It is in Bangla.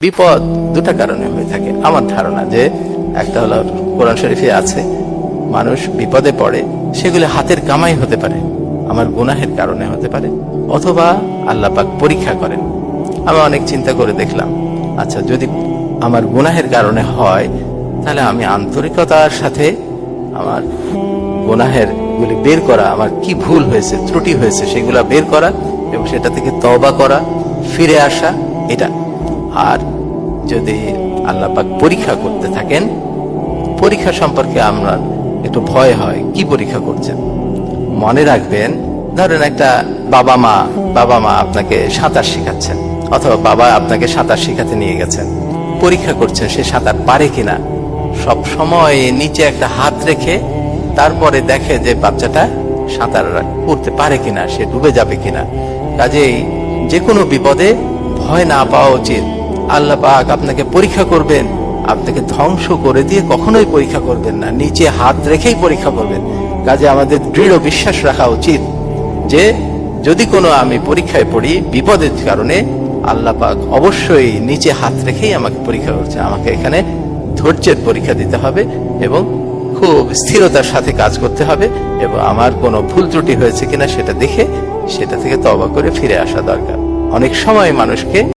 বিপদ দুটা কারণে হয়ে থাকে আমার ধারণা, যে একটা হলো কোরআন শরীফে আছে মানুষ বিপদে পড়ে, সেগুলো হাতের কামাই হতে পারে, আমার গুনাহের কারণে হতে পারে, অথবা আল্লাহ পাক পরীক্ষা করেন। আমি অনেক চিন্তা করে দেখলাম, আচ্ছা যদি আমার গুনাহের কারণে হয় তাহলে আমি আন্তরিকতার সাথে আমার গুনাহের গুলি বের করা, আমার কি ভুল হয়েছে ত্রুটি হয়েছে সেগুলা বের করা এবং সেটা থেকে তওবা করা, ফিরে আসা, এটা। আর যদি আল্লাহ পাক পরীক্ষা করতে থাকেন, পরীক্ষা সম্পর্কে আমরা একটু ভয় হয়, কি পরীক্ষা করছেন। মনে রাখবেন, ধরেন একটা বাবা মা আপনাকে সাঁতার শেখাচ্ছেন, অথবা বাবা আপনাকে সাঁতার শেখাতে নিয়ে গেছেন, পরীক্ষা করছেন সে সাঁতার পারে কিনা। সব সময় নিচে একটা হাত রেখে তারপরে দেখে যে বাচ্চাটা সাঁতার করতে পারে কিনা, সে ডুবে যাবে কিনা। কাজেই যে কোনো বিপদে ভয় না পাওয়া উচিত। আল্লাহ পাক আপনাকে পরীক্ষা করবেন, আপনাকে ধ্বংস করে দিয়ে কখনোই পরীক্ষা করবেন না, নিচে হাত রেখেই পরীক্ষা করবেন। কাজে আমাদের দৃঢ় বিশ্বাস রাখা উচিত যে যদি কোনো আমি পরীক্ষায় পড়ি বিপদের কারণে, আল্লাহ পাক অবশ্যই নিচে হাত রেখেই আমাকে পরীক্ষা করছে। আমাকে এখানে ধৈর্যের পরীক্ষা দিতে হবে এবং খুব স্থিরতার সাথে কাজ করতে হবে, এবং আমার কোনো ভুল ত্রুটি হয়েছে কিনা সেটা দেখে সেটা থেকে তওবা করে ফিরে আসা দরকার। অনেক সময় মানুষকে